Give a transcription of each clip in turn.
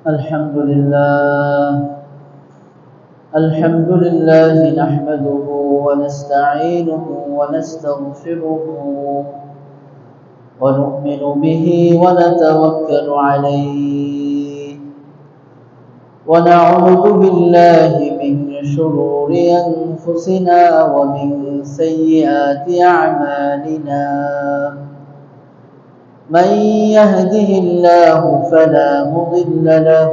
الحمد لله الحمد لله نحمده ونستعينه ونستغفره ونؤمن به ونتوكل عليه ونعوذ بالله من شرور أنفسنا ومن سيئات أعمالنا من يهده الله فلا مضل له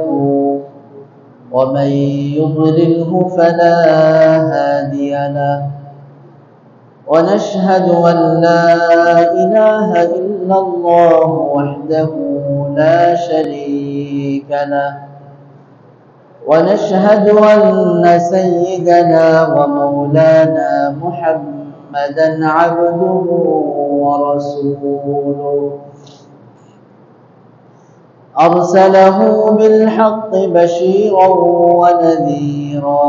ومن يضلله فلا هادي له ونشهد أن لا إله إلا الله وحده لا شريك له ونشهد أن سيدنا ومولانا محمدا عبده ورسوله أرسله بالحق بشيرا ونذيرا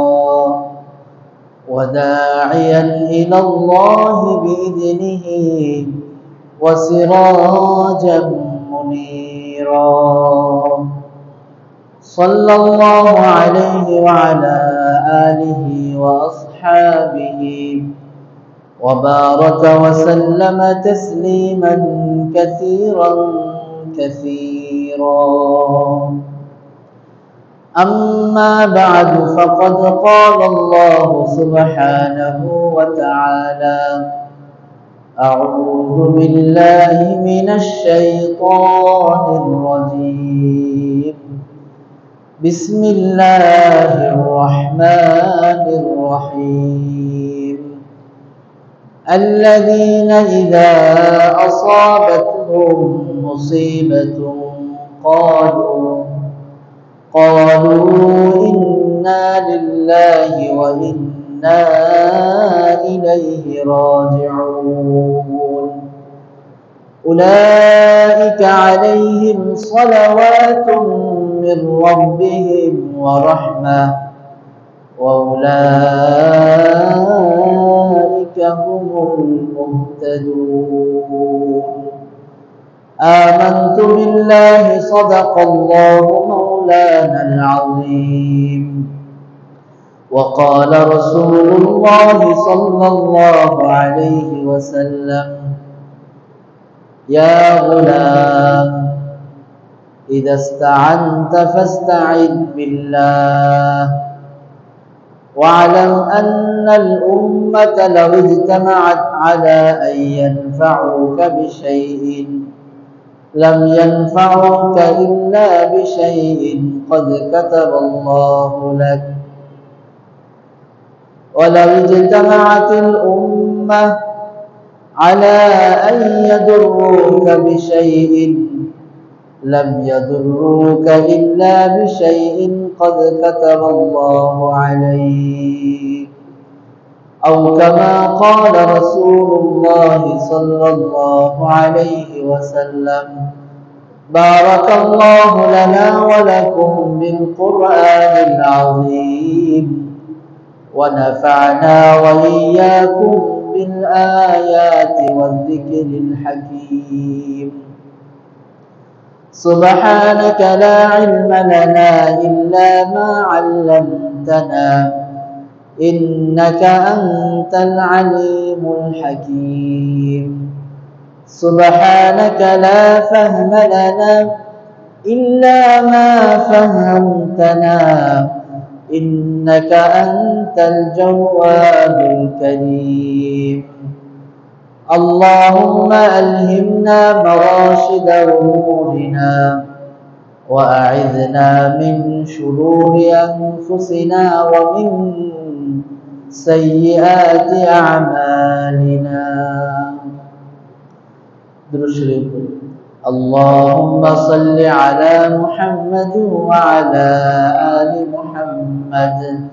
وداعيا إلى الله بإذنه وسراجا منيرا صلى الله عليه وعلى آله وأصحابه وبارك وسلم تسليما كثيرا أما بعد فقد قال الله سبحانه وتعالى أعوذ بالله من الشيطان الرجيم بسم الله الرحمن الرحيم الذين إذا أصابتهم مصيبة قالوا إنا لله وإنا إليه راجعون أولئك عليهم صلوات من ربهم ورحمة وأولئك هم المهتدون آمنت بالله صدق الله مولانا العظيم وقال رسول الله صلى الله عليه وسلم يا غلام إذا استعنت فاستعذ بالله واعلم أن الأمة لو اجتمعت على أن ينفعوك بشيء لم ينفعوك إلا بشيء قد كتب الله لك ولو اجتمعت الأمة على أن يضروك بشيء لم يضروك إلا بشيء قد كتب الله عليك أو كما قال رسول الله صلى الله عليه وسلم بارك الله لنا ولكم بالقرآن العظيم ونفعنا وإياكم بالآيات والذكر الحكيم سبحانك لا علم لنا إلا ما علمتنا إنك أنت العليم الحكيم سبحانك لا فهم لنا إلا ما فهمتنا إنك أنت الجواد الكريم اللهم ألهمنا مراشد أمورنا وأعذنا من شرور أنفسنا ومن سيئات أعمالنا درشريف اللهم صل على محمد وعلى آل محمد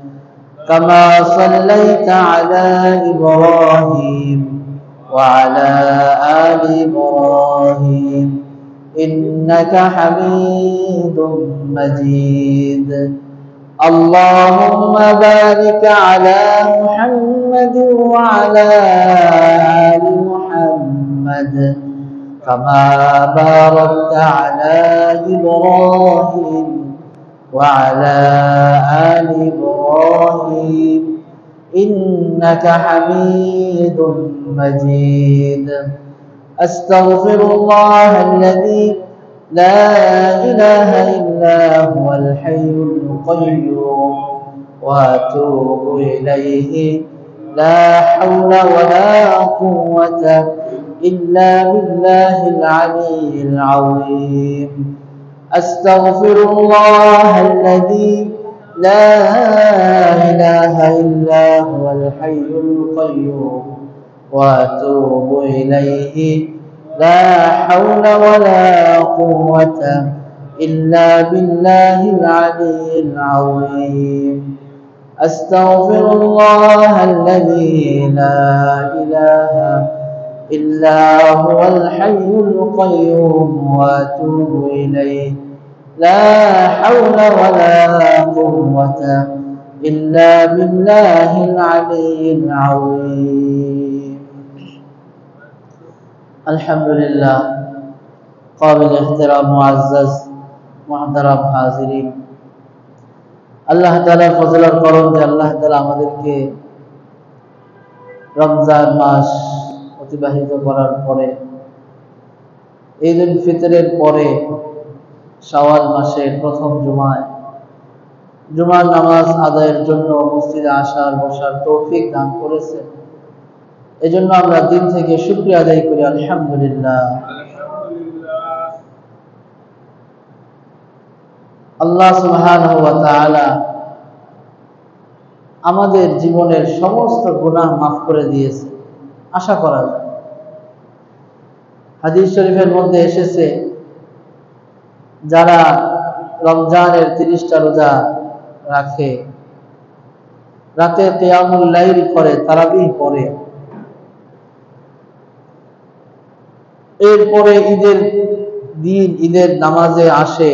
كما صليت على إبراهيم وعلى آل إبراهيم إنك حميد مجيد اللهم بارك على محمد وعلى آل محمد كما باركت على إبراهيم وعلى آل إبراهيم إنك حميد مجيد. أستغفر الله الذي لا إله إلا هو الحي القيوم وأتوب إليه لا حول ولا قوة إلا بالله العلي العظيم. أستغفر الله الذي لا إله إلا هو الحي القيوم وأتوب إليه لا حول ولا قوة إلا بالله العلي العظيم. أستغفر الله الذي لا إله إلا هو الحي القيوم وأتوب إليه لا حول ولا قوة إلا بالله العلي العظيم. الحمد لله. قابل احترام معزز محترم हाजिरीन, আল্লাহ তাআলার ফজলের করম যে আল্লাহ তাআলা আমাদেরকে রমজান মাস অতিবাহিত করার পরে ঈদ উল ফিতরের পরে শাওয়াল মাসের প্রথম জুমার নামাজ আদায়ের জন্য মসজিদে আসার বসার তৌফিক দান করেছেন। এজন্য আমরা দিন থেকে শুকরিয়া আদায় করি আলহামদুলিল্লাহ। আল্লাহ সুবহানাহু ওয়া তাআলা আমাদের জীবনের সমস্ত গুনাহ মাফ করে দিয়েছে, আশা করা যায়। হাদিস শরীফের মধ্যে এসেছে, যারা রমজানের 30টা রোজা রাখে, রাতে কিয়ামুল লাইল করে, তারাবিহ পড়ে, এরপরে ঈদের দিন ঈদের নামাজে আসে,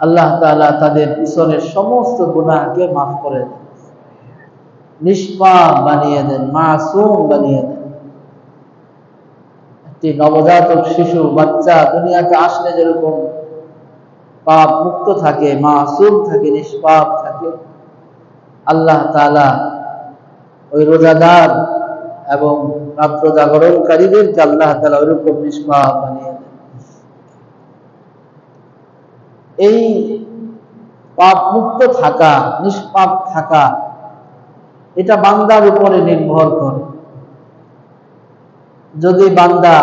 আল্লাহ তাআলা তাদের পিছনের সমস্ত গুনাহকে মাফ করে দেন, নিষ্পাপ বানিয়ে দেন, মাসুম বানিয়ে দেন। একটি নবজাতক শিশু বাচ্চা দুনিয়াতে আসলে যেরকম পাপ মুক্ত থাকে, মাসুম থাকে, নিষ্পাপ থাকে, আল্লাহ তাআলা ওই রোজাদার এবং রাত্র জাগরণকারীদেরকে আল্লাহ তাআলা ওইরকম নিষ্পাপ বানিয়ে দেন। এই পাপ মুক্ত থাকা, নিষ্পাপ থাকা, এটা বান্দার উপরে নির্ভর করে। যদি বান্দা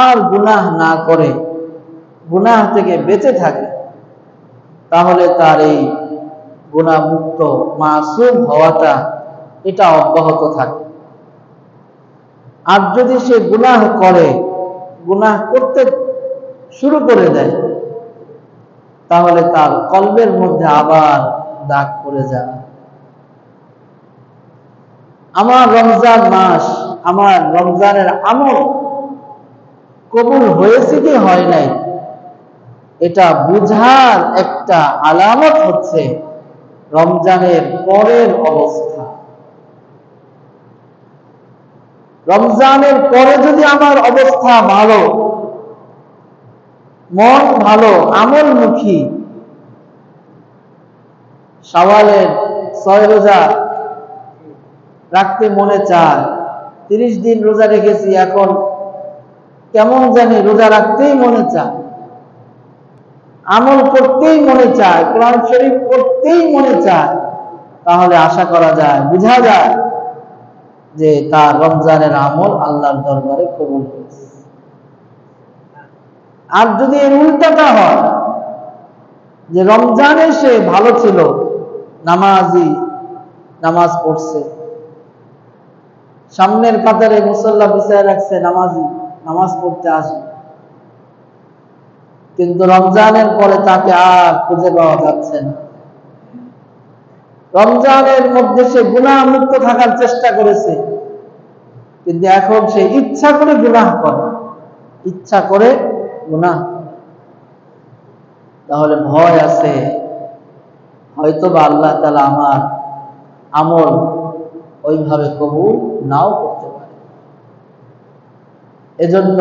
আর গুনাহ না করে, গুনাহ থেকে বেঁচে থাকে, তাহলে তার এই গুনাহ মুক্ত মাসুম হওয়াটা এটা অব্যাহত থাকে। আর যদি সে গুনাহ করে, গুনাহ করতে শুরু করে দেয়, তাহলে তার কলবের মধ্যে আবার দাগ পড়ে যায়। আমার রমজান মাস, আমার রমজানের আমল কবুল হয়েছে কি হয় নাই, এটা বুঝার একটা আলামত হচ্ছে রমজানের পরের অবস্থা। রমজানের পরে যদি আমার অবস্থা ভালো, মন ভালো, আমলমুখী, শাওয়ালের 6 রোজা রাখতে মনে চায়, 30 দিন রোজা রেখেছি, এখন কেমন জানি রোজা রাখতেই মনে চায়, আমল করতেই মনে চায়, কোরআন শরীফ পড়তেই মনে চায়, তাহলে আশা করা যায়, বোঝা যায় যে তার রমজানের আমল আল্লাহর দরবারে কবুল হয়েছে। আর যদি এর উল্টাটা হয়, যে রমজানে সে ভালো ছিল, নামাজি, নামাজ পড়ছে, সামনের কাতারে মুসল্লা বিছায় রাখছে, নামাজি, নামাজ পড়তে আসবে, কিন্তু রমজানের পরে তাকে আর খুঁজে পাওয়া যাচ্ছে না। রমজানের মধ্যে সে গুনাহ মুক্ত থাকার চেষ্টা করেছে, কিন্তু এখন সে ইচ্ছা করে গুনাহ করে, ইচ্ছা করে গুনাহ। তাহলে ভয় আছে, হয়তোবা আল্লাহ তাআলা আমার আমল ওইভাবে কবুল নাও করতে পারে। এজন্য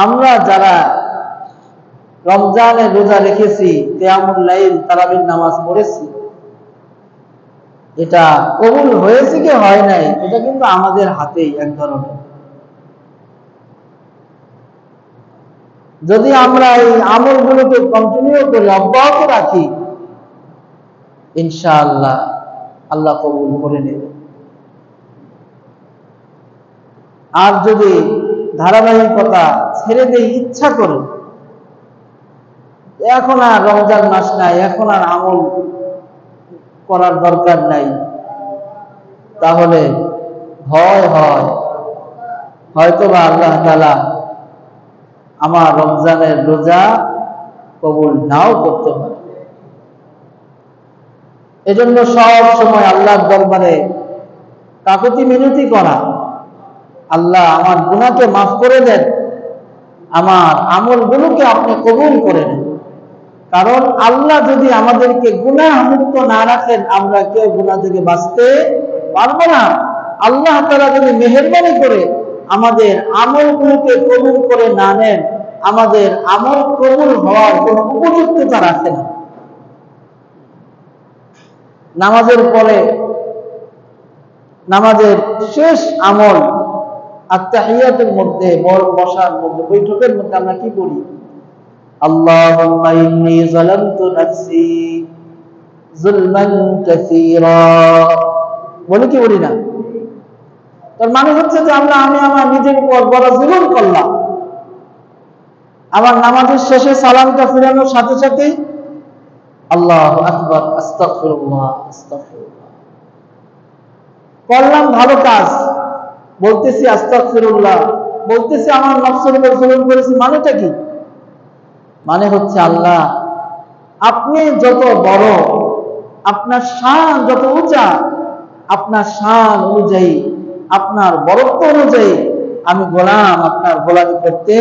আমরা যারা রমজানে রোজা রেখেছি, কিয়ামুল লাইল তারাবির নামাজ পড়েছি, এটা কবুল হয়েছে কি হয় নাই এটা কিন্তু আমাদের হাতেই এক ধরনের। যদি আমরা এই আমলগুলোকে কন্টিনিউ করি, অব্যাহত রাখি, ইনশাআল্লাহ আল্লাহ কবুল করে নেবে। আর যদি ধারাবাহিকতা ছেড়ে দিয়ে ইচ্ছা করে, এখন আর রমজান মাস নাই, এখন আর আমল করার দরকার নাই, তাহলে হয়তোবা আল্লাহ তাআলা আমার রমজানের রোজা কবুল নাও করতে পারে। এজন্য সব সময় আল্লাহর দরবারে কাকুতি মিনতি করা, আল্লাহ আমার গুনাহকে মাফ করে দেন, আমার আমলগুলোকে আপনি কবুল করে নেন। কারণ আল্লাহ যদি আমাদেরকে গুনাহ মুক্ত না রাখেন, আমরা কেউ গুনাহ থেকে বাঁচতে পারবো না। আল্লাহ তাআলা যদি মেহেরবানি করে আমাদের আমলগুলোকে কবুল করে না নেন, আমাদের আমল কবুল হওয়ার কোনো উপযুক্ততা রাখে না। নামাজের পরে, নামাজের শেষ আমল আত্তাহিয়াতের মধ্যে, বসার মধ্যে, বৈঠকের মধ্যে আমরা কি করি? আল্লাহুম্মা ইন্নী যালামতু নাফসি যুলমান কাসীরা, বলি কি বলি না? তার মানে হচ্ছে যে আমি আমার নিজের উপর বড় জুলুম করলাম। আমার নামাজের শেষে সালামটা ফিরানোর সাথে সাথেই আল্লাহু আকবার, আস্তাগফিরুল্লাহ, আস্তাগফিরুল্লাহ। করলাম ভালো কাজ, বলতেছি আস্তাগফিরুল্লাহ, বলতেছি আমার নফসের উপর জুলুম করেছি, মানেটা কি? মানে হচ্ছে আল্লাহ আপনি যত বড়, আপনার শান যত উঁচা, আপনার শান অনুযায়ী, আপনার বরত্ব অনুযায়ী আমি গোলাম, আপনার গোলামি করতে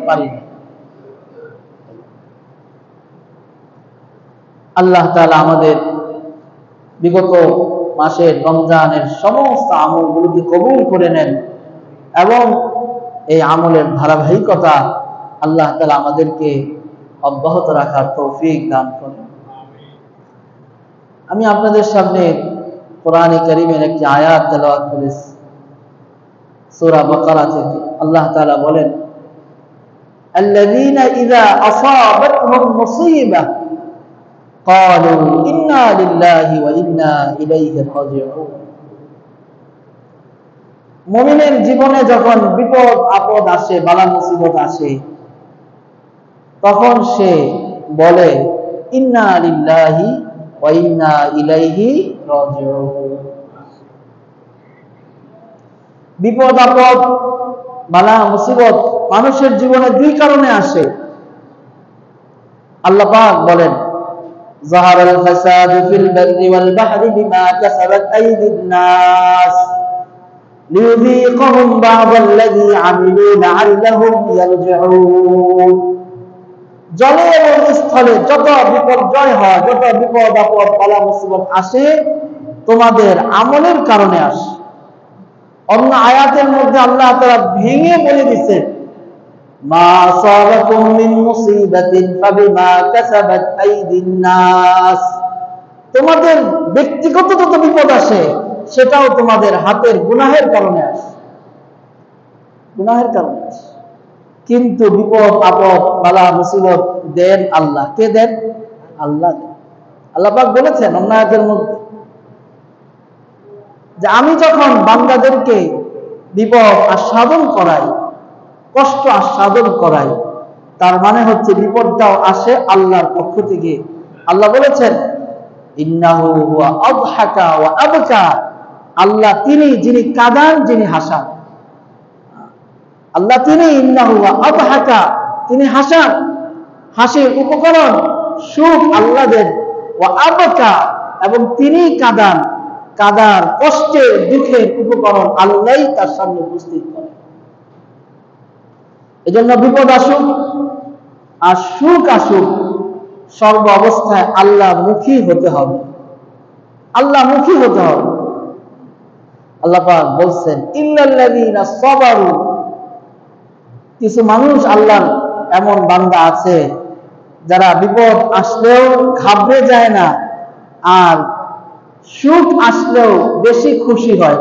পারি না। আল্লাহ তাআলা আমাদের বিগত মাসের রমজানের সমস্ত আমলগুলোকে কবুল করে নেন এবং এই আমলের ধারাবাহিকতা আল্লাহ তাআলা আমাদেরকে অব্যাহত রাখার তৌফিক দান করেন। আমি আপনাদের সামনে কোরআনে কারীমের একটি আয়াত তেলাওয়াত করেছি, সূরা বাকারা থেকে। আল্লাহ তাআলা বলেন, আল্লাযীনা ইযা আসাবাতহুম মুসীবাহ ক্বালু ইন্না লিল্লাহি ওয়া ইন্না ইলাইহি রাজিউন। মুমিনের জীবনে যখন বিপদ আপদ আসে, বালা মুসিবত আসে, তখন সে বলে ইন্না লিল্লাহি ওয়া ইন্না ইলাইহি রাজিউন। বিপদ আপদ, বালা মুসিবত মানুষের জীবনে দুই কারণে আসে। আল্লাহ পাক বলেন, যাহারাল ফাসাদু ফিল বাররি ওয়াল বাহরি বিমা কাসাবাত আইদিন নাস লিযীকাহুম বা'দাল্লাযী আমিলু লা'আল্লাহুম ইয়ারজিউন। জলে এবং স্থলে যত বিপর্যয় হয়, যত বিপদ আপদ বালা মুসিবত আসে, তোমাদের আমলের কারণে আসে। অন্য আয়াতের মধ্যে আল্লাহ তাআলা ভেঙে বলে দিয়েছেন, মা আসাবাকুম মিন মুসিবাতিন ফাবিমা কাসাবাত আইদিন নাস। তোমাদের ব্যক্তিগত যত বিপদ আসে, সেটাও তোমাদের হাতের গুনাহের কারণে আসে, গুনাহের কারণে আসে। কিন্তু বিপদ আপদ বালা মুসিবত দেন আল্লাহ। কে দেন? আল্লাহ দেন। আল্লাহ পাক বলেছেন অন্য আয়াতের মধ্যে যে আমি যখন বান্দাদেরকে বিপদ আস্বাদন করাই, কষ্ট আস্বাদন করাই, তার মানে হচ্ছে বিপদটাও আসে আল্লাহর পক্ষ থেকে। আল্লাহ বলেছেন, ইন্নাহু হুয়া আযহাকা ওয়া আবকা। আল্লাহ তিনি যিনি কাঁদান, যিনি হাসান। আল্লাহ তিনি ইন্নাহু হুয়া আযহাকা, তিনি হাসান, হাসির উপকরণ সুখ আল্লাহ দেন, ওয়া আবকা, এবং তিনি কাঁদান, কাদার কষ্টের দুঃখের উপকরণ আল্লাহই তার সামনে উপস্থিত করেন। এজন্য বিপদ আসুক আর সুখ আসুক, সর্ব অবস্থায় আল্লাহ মুখী হতে হবে, আল্লাহ মুখী হতে হবে। আল্লাহ পাক বলছেন, ইল্লাল্লাযীনা সাবারু। কিছু মানুষ আল্লাহর এমন বান্দা আছে যারা বিপদ আসলেও ঘাবড়ে যায় না, আর সুখ আসলেও বেশি খুশি হয়।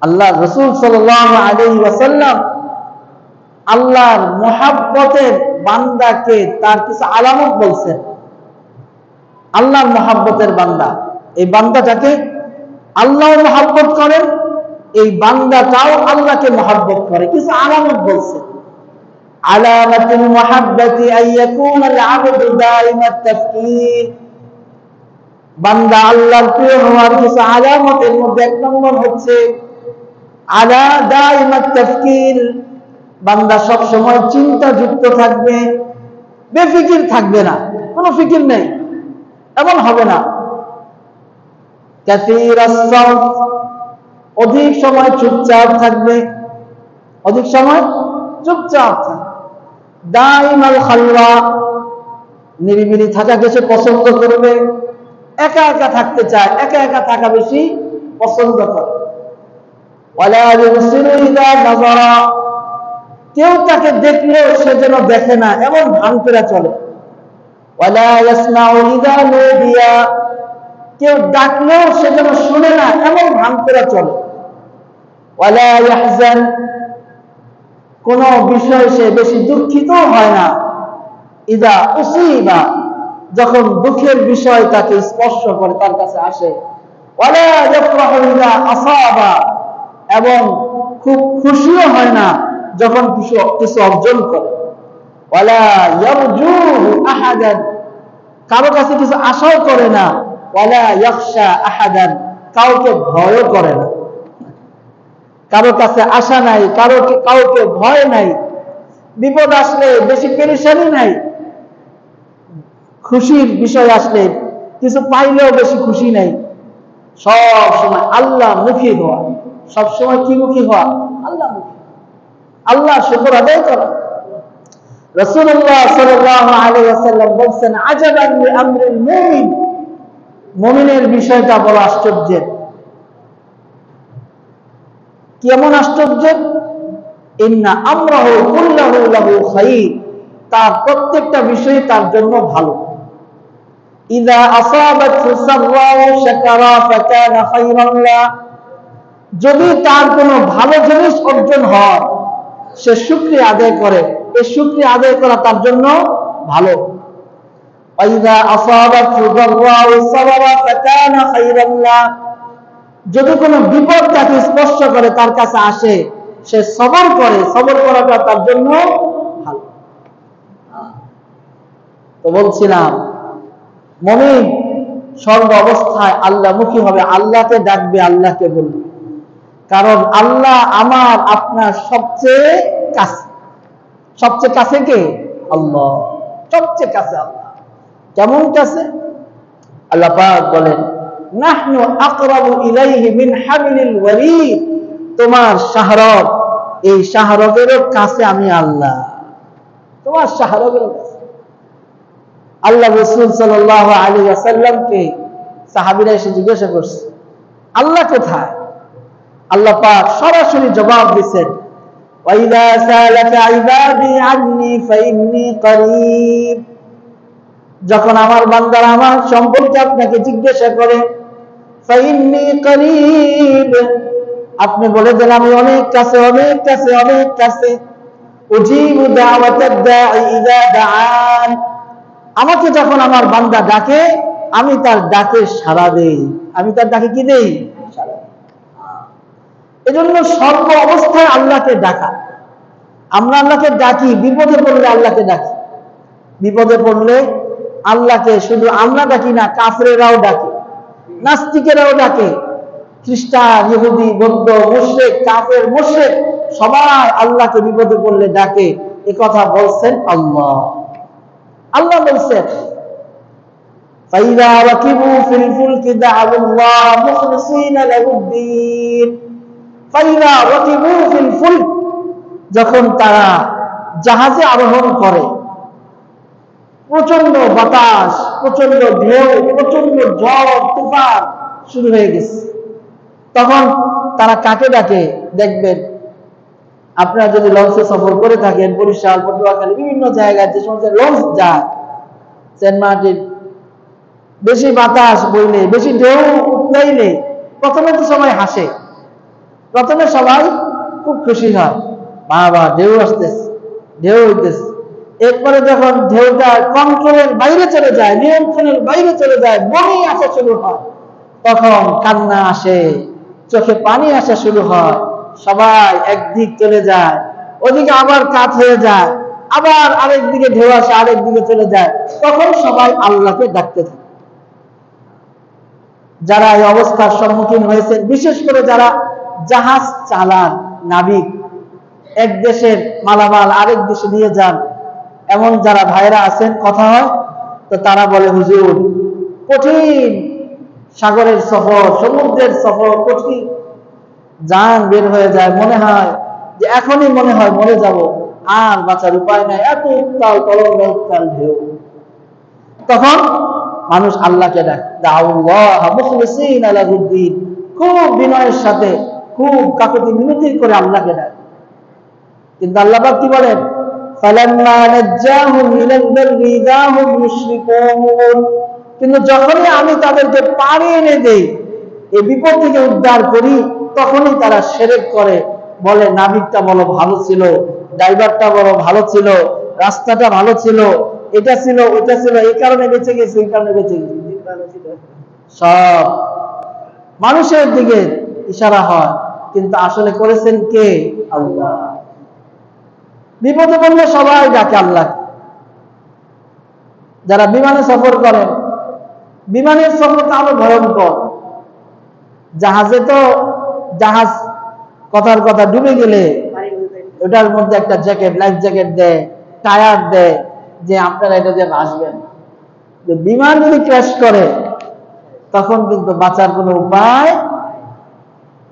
আল্লাহ রাসূল সাল্লাল্লাহু আলাইহি ওয়াসাল্লাম আল্লাহর মুহাব্বতের বান্দাকে তার কিছু আলামত বলছেন। আল্লাহর মুহাব্বতের বান্দা, এই বান্দাটাকে আল্লাহ মুহাব্বত করেন, এই বান্দাটাও আল্লাহকে মুহাব্বত করে। কিছু আলামত বলছেন। আলামাতুল মুহাব্বতি আইয়াকুনা আল-আবদু দাইমাত তাফকির, বান্দা আল্লাহর প্রিয় হওয়ার কিছু আলামতের মধ্যে এক নম্বর হচ্ছে আলা দাইমাত তাফকির, বান্দা সব সময় চিন্তাযুক্ত থাকবে, বেফিকির থাকবে না, কোনো ফিকির নেই, এমন হবে না। কাসীরাস সামত, অধিক সময় চুপচাপ থাকবে, অধিক সময় চুপচাপ থাকবে। দাইমাল খালওয়া, নিরিবিলি থাকাকে সে পছন্দ করবে, একা একা থাকতে চায়, একা একা থাকা বেশি পছন্দ করে। ওয়ালা ইউসিরু ইযা নাযারা, কেউ তাকে দেখলেও সে যেন দেখে না, এমন ভান করে চলে। ওয়ালা ইয়াসমাউ ইযা নুদিয়া, কেউ ডাকলেও সে যেন শুনে না, এমন ভান করে চলে। ওয়ালা ইয়াহজান, কোন বিষয়ে সে বেশি দুঃখিত হয় না। ইযা উসিবা, যখন দুঃখের বিষয় তাকে স্পর্শ করে, তার কাছে আসে। ওয়ালা ইয়াফরাহু ইযা আসাবা, এবং খুব খুশিও হয় না যখন কিছু অর্জন করে। ওয়ালা ইয়ারজু আহাদান, কারো কাছে কিছু আশাও করে না। ওয়ালা ইয়াখশা আহাদান, কাউকে ভয়ও করে না। কারো কাছে আশা নাই, কাউকে ভয় নাই, বিপদ আসলে বেশি পেরেশানি নাই, খুশির বিষয় আসলে কিছু পাইলেও বেশি খুশি নাই। সব সময় আল্লাহ মুখী হওয়া, সব সময় কি মুখী হওয়া? আল্লাহ মুখী, আল্লাহ শুকর আদায় করা। রাসূলুল্লাহ সাল্লাল্লাহু আলাইহি ওয়াসাল্লাম বলেন, আজাবান লি আমরিল মুমিন, মুমিনের বিষয়টা বড় আশ্চর্যের। কেমন আশ্চর্যের? ইন্না আমরাহু কুল্লাহু লাহু খায়র, তার প্রত্যেকটা বিষয় তার জন্য ভালো। ইযা আসাবাতহু সাররাউ শাকারা ফাকানা খায়রান লা, যদি তার কোনো ভালো জিনিস অর্জন হয় সে শুকরিয়া আদায় করে, এই শুকরিয়া আদায় করা তার জন্য ভালো। ইযা আসাবাতহু দাররাউ সাবারা ফাকানা খায়রান লা, যদি কোনো বিপদ তাকে স্পর্শ করে, তার কাছে আসে, সে সবর করে, সবর করাটা তার জন্য ভালো। তো বলছিলাম, মুমিন সর্ব অবস্থায় আল্লাহমুখী হবে, আল্লাহকে ডাকবে, আল্লাহকে বলবে। কারণ আল্লাহ আমার আপনার সবচেয়ে কাছে। সবচেয়ে কাছে কে? আল্লাহ, সবচেয়ে কাছে আল্লাহ। কেমন কাছে? আল্লাহ পাক বলেন, নাহনু আকরাবু ইলাইহি মিন হাবিলিল ওয়ারিদ, তোমার শাহরগ, এই শাহরগেরও কাছে আমি আল্লাহ, তোমার শাহরগেরও কাছে। আল্লাহ রাসূল সাল্লাল্লাহু আলাইহি ওয়াসাল্লামকে সাহাবীরা এসে জিজ্ঞাসা করছে, আল্লাহ কোথায়? আল্লাহ পাক সরাসরি জবাব দিয়েছেন, ওয়া ইযা সালাকা ইবাদি আন্নী ফাইন্নী করিব, যখন আমার বান্দারা আমার সম্পর্কে আপনাকে জিজ্ঞাসা করে, ফাইন্নী করিব, আপনি বলে দেন আমি অনেক কাছে, অনেক কাছে, অনেক কাছে। উজিবু দাওয়াতাদ দাঈ ইযা দাআন, আমাকে যখন আমার বান্দা ডাকে আমি তার ডাকে সাড়া দেই, আমি তার ডাকে কি দেই? সাড়া। এজন্য সর্ব অবস্থায় আল্লাহকে ডাকা। আমরা আল্লাহকে ডাকি, বিপদে পড়লে আল্লাহকে ডাকি। বিপদে পড়লে আল্লাহকে শুধু আমরা ডাকি না, কাফেরেরাও ডাকে, নাস্তিকেরাও ডাকে, খ্রিস্টান, ইহুদি, বৌদ্ধ, মুশরিক, কাফের, মুশরিক সবাই আল্লাহকে বিপদে পড়লে ডাকে। এই কথা বলছেন আল্লাহ। আল্লাহ বলছেন, ফাইযা রাকিবু ফিল ফুলকি দা'আল্লাহ মুখলিসিনা লাহুদ্দিন, ফাইযা রাকিবু ফিল ফুলক, যখন তারা জাহাজে আরোহণ করে, প্রচন্ড বাতাস, প্রচন্ড ঢেউ, প্রচন্ড ঝড় তুফান শুরু হয়ে গেছে, তখন তারা কাকে ডাকে? দেখবেন আপনারা যদি লঞ্চে সফর করে থাকেন, বরিশাল, পটুয়াখালী, বিভিন্ন জায়গায় যে সমস্ত লঞ্চ যায়, সেন্ট মার্টিন, বেশি বাতাস বইলে, বেশি ঢেউ উঠলাইলে প্রথমে তো সবাই হাসে, প্রথমে সবাই খুব খুশি হয়, বাবা ঢেউ আসতেছে, ঢেউ হইতেছে। এরপরে যখন ঢেউটা কন্ট্রোলের বাইরে চলে যায়, নিয়ন্ত্রণের বাইরে চলে যায়, বমি আসা শুরু হয়, তখন কান্না আসে, চোখে পানি আসা শুরু হয়, সবাই একদিক চলে যায়, ওদিকে আবার কাত হয়ে যায়, আবার আরেক দিকে ঢেউ আসে, আরেক দিকে চলে যায়, তখন সবাই আল্লাহকে ডাকতে থাকে। যারা এই অবস্থার সম্মুখীন হয়েছে, বিশেষ করে যারা জাহাজ চালান, নাবিক, এক দেশের মালামাল আরেক দেশে নিয়ে যান, এমন যারা ভাইরা আছেন, কথা হয় তো তারা বলে, হুজুর কঠিন সাগরের সফর, সমুদ্রের সফর কঠিন, জান বের হয়ে যায়, মনে হয় যে এখনই মনে হয় মরে যাব, আর বাঁচার উপায় নাই, এত উত্তাল তরঙ্গ, উত্তাল ঢেউ। তখন মানুষ আল্লাহকে ডাকে, দাউল্লাহ মুখলিসিনা লাহুদ্দিন, খুব বিনয়ের সাথে, খুব কাকুতি মিনতি করে আল্লাহকে ডাকে। কিন্তু আল্লাহ পাক কি বলেন, ফালাম্মা নাজ্জাহুম ইলাল বাররি ইযা হুম ইউশরিকুন, কিন্তু যখনই আমি তাদেরকে পারে এনে দেই, এই বিপদ থেকে উদ্ধার করি, তখনই তারা শিরক করে, বলে নাবিকটা বড় ভালো ছিল, ড্রাইভারটা বড় ভালো ছিল, রাস্তাটা ভালো ছিল, এটা ছিল ওটা ছিল, এই কারণে বেঁচে গেছে, এই কারণে বেঁচে গেছে। সব মানুষের দিকে ইশারা হয়, কিন্তু আসলে করেছেন কে? আল্লাহ। বিপদে পড়লে সবাই ডাকে আল্লাহ। যারা বিমানে সফর করেন, বিমানের সফরটা আরো ভয়ঙ্কর। জাহাজে তো জাহাজ কথার কথা ডুবে গেলে ওটার মধ্যে একটা জ্যাকেট, লাইফ জ্যাকেট দেয়, টায়ার দেয়, যে আপনারা এটা দিয়ে ভাসবেন। বিমান যদি ক্র্যাশ করে তখন কিন্তু বাঁচার কোনো উপায়।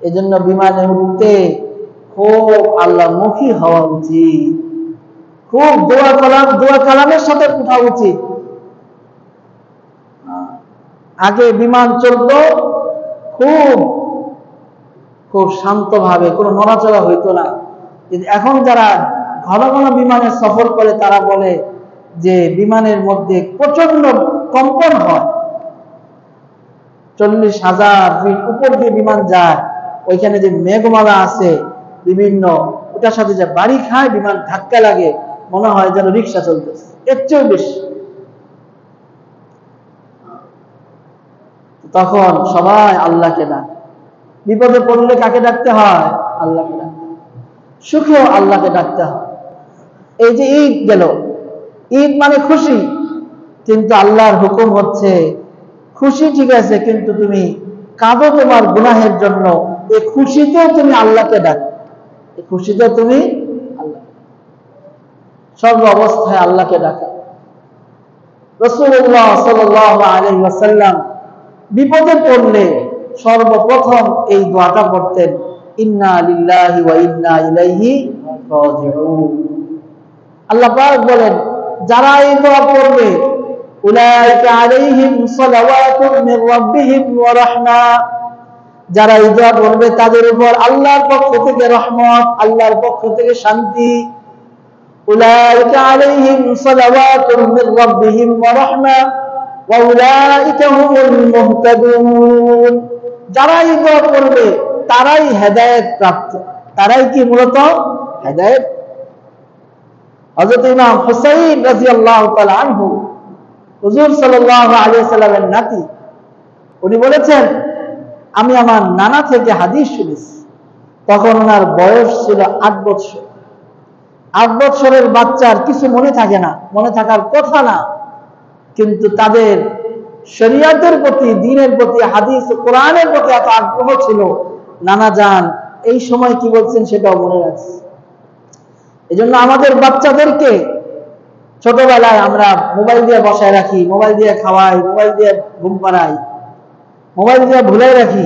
এজন্য বিমানে উঠতে খুব আল্লাহমুখী হওয়া উচিত, খুব দোয়া কালামের সাথে উঠা উচিত। আগে বিমান চলতো খুব খুব শান্তভাবে, কোনো নড়াচড়া হইতো না। কিন্তু এখন যারা ঘন ঘন বিমানে সফর করে, তারা বলে যে বিমানের মধ্যে প্রচন্ড কম্পন হয়। 40,000 ফিট উপর দিয়ে বিমান যায়, ওইখানে যে মেঘমালা আছে বিভিন্ন, ওটার সাথে যে বাড়ি খায়, বিমান ধাক্কা লাগে, মনে হয় যেন রিক্সা চলতেছে, এর চেয়েও বেশি। তখন সবাই আল্লাহকে ডাকে। বিপদে পড়লে কাকে ডাকতে হয়? আল্লাহকে ডাকতে হয়। সুখেও আল্লাহকে ডাকতে হয়। এই যে ঈদ গেল, ঈদ মানে খুশি, কিন্তু আল্লাহর হুকুম হচ্ছে খুশি ঠিক আছে, কিন্তু তুমি কাঁদো তোমার গুনাহের জন্য, এই খুশিতেও তুমি আল্লাহকে ডাকো, এই খুশিতেও তুমি আল্লাহ, সর্ব অবস্থায় আল্লাহকে ডাকা। রাসূলুল্লাহ সাল্লাল্লাহু আলাইহি ওয়াসাল্লাম বিপদে পড়লে সর্বপ্রথম এই দোয়াটা পড়তেন, ইন্না লিল্লাহি ওয়া ইন্না ইলাইহি রাজিউন। আল্লাহ পাক বলেন, যারা এই দোয়া পড়বে, উলাইকা আলাইহিম সালাওয়াতুম মির রাব্বিহিম ওয়া রাহমা, যারা এই দোয়া পড়বে তাদের উপর আল্লাহর পক্ষ থেকে রহমত, আল্লাহর পক্ষ থেকে শান্তি। উলাইকা আলাইহিম সালাওয়াতুম মির রাব্বিহিম ওয়া রাহমা ওয়া উলাইকা হুমুল মুহতাদুন, যারা এই দোয়া পড়বে তারাই হেদায়েত প্রাপ্ত, তারাই কি মূলত হেদায়েত। হযরত ইমাম হুসাইন রাদিয়াল্লাহু তাআলা আনহু, হুজুর সাল্লাল্লাহু আলাইহি সাল্লামের নাতি, উনি বলেছেন, আমি আমার নানা থেকে হাদিস শুনেছি। তখন ওনার বয়স ছিল 8 বছর। 8 বছরের বাচ্চার কিছু মনে থাকে না, মনে থাকার কথা না, কিন্তু তাদের শরীয়তের প্রতি, দ্বীনের প্রতি, হাদিস কোরআনের প্রতি এত আগ্রহ ছিল, নানা যান এই সময় কি বলছেন সেটাও মনে রাখছে। এজন্য আমাদের বাচ্চাদেরকে ছোটবেলায় আমরা মোবাইল দিয়ে বসায় রাখি, মোবাইল দিয়ে খাওয়াই, মোবাইল দিয়ে ঘুম পাড়াই, মোবাইল দিয়ে ভুলে রাখি।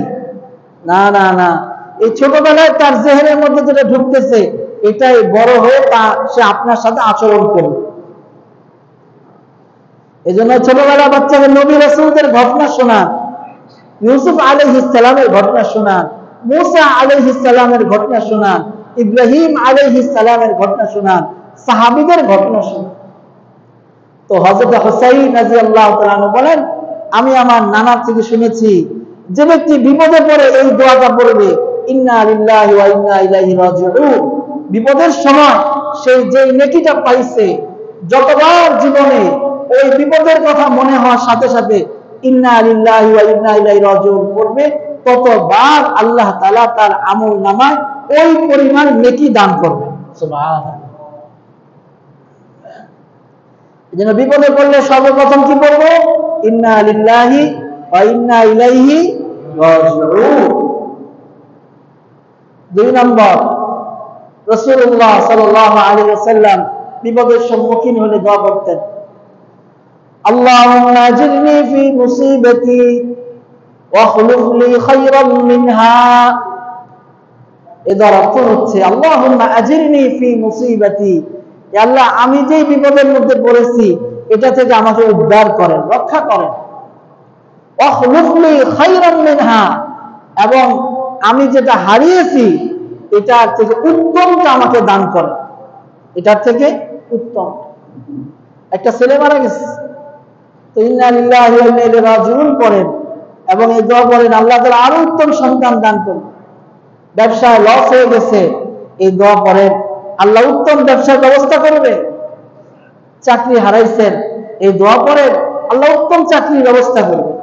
না না না, এই ছোটবেলায় তার জেহেনের মধ্যে যেটা ঢুকতেছে, এটাই বড় হয়ে সে আপনার সাথে আচরণ করবে। এই জন্য ছোটবেলা বাচ্চাকে নবী রাসূলদের ঘটনা শোনান, ইউসুফ আলাইহিস সালামের ঘটনা শোনান, মুসা আলাইহিস সালামের ঘটনা শোনান, ইব্রাহিম আলাইহিস সালামের ঘটনা শোনান, সাহাবীদের ঘটনা শোনান। তো হযরত হুসাইন রাদিয়াল্লাহু তাআলা আনহু বলেন, আমি আমার নানার থেকে শুনেছি যে ব্যক্তি বিপদে পড়ে এই দোয়াটা পড়বে, ইন্না লিল্লাহি ওয়া ইন্না ইলাইহি রাজিউন, বিপদের সময় সেই যে নেকিটা পাইছে, যতবার জীবনে ওই বিপদের কথা মনে হওয়ার সাথে সাথে ইন্না লিল্লাহি ওয়া ইন্না ইলাইহি রাজিউন পড়বে, ততবার আল্লাহ তাআলা তার আমল নামায় ওই পরিমাণ নেকি দান করবে। সুবহানাল্লাহ। এজন্য বিপদে পড়লে সর্বপ্রথম কি পড়বো? ইন্না লিল্লাহি ওয়া ইন্না ইলাইহি রাজিউন। 2 নম্বর, রাসূলুল্লাহ সাল্লাল্লাহু আলাইহি ওয়াসাল্লাম বিপদের সম্মুখীন হলে দোয়া করতেন, আল্লাহুম্মা আজিরনি ফি মুসিবাতি ওয়া খুলুফ লি খায়রাম মিনহা। এর অর্থ হচ্ছে আল্লাহুম্মা আজিরনি ফি মুসিবাতি, হে আল্লাহ আমি যে বিপদের মধ্যে পড়েছি এটা থেকে আমাকে উদ্ধার করেন, রক্ষা করেন। ওয়া খুলুফ লি খায়রাম মিনহা, এবং আমি যেটা হারিয়েছি এটার থেকে উত্তমটা আমাকে দান করেন, এটার থেকে উত্তম। একটা ছেলে মারা গেছে, তো ইন্না লিল্লাহি ওয়া ইন্না ইলাইহি রাজিউন পড়েন এবং এই দোয়া করেন আল্লাহ তাআলা আরো উত্তম সন্তান দান করুন। ব্যবসায় লস হয়ে গেছে, এই দোয়া করেন আল্লাহ উত্তম ব্যবসার ব্যবস্থা করবে। চাকরি হারাইছেন, এই দোয়া করেন আল্লাহ উত্তম চাকরির ব্যবস্থা করবে।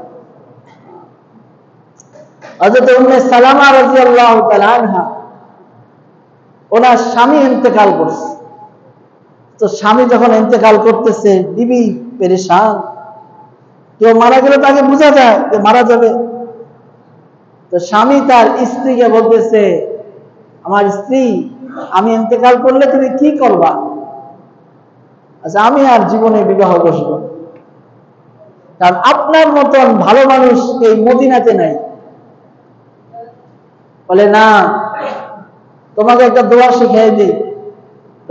হযরত উম্মে সালামা রাদিয়াল্লাহু তাআলা আনহা, ওনার স্বামী ইন্তেকাল করছে। তো স্বামী যখন ইন্তেকাল করতেছে, বিবি পেরেশান। কেউ মারা গেলে তাকে বোঝা যায় যে মারা যাবে। তো স্বামী তার স্ত্রীকে বলতেছে, আমার স্ত্রী, আমি ইন্তেকাল করলে তুমি কি করবা? আচ্ছা, আমি আর জীবনে বিবাহ বসবো, কারণ আপনার মতন ভালো মানুষ এই মদিনাতে নাই। বলে না, তোমাকে একটা দোয়া শিখাই দিই।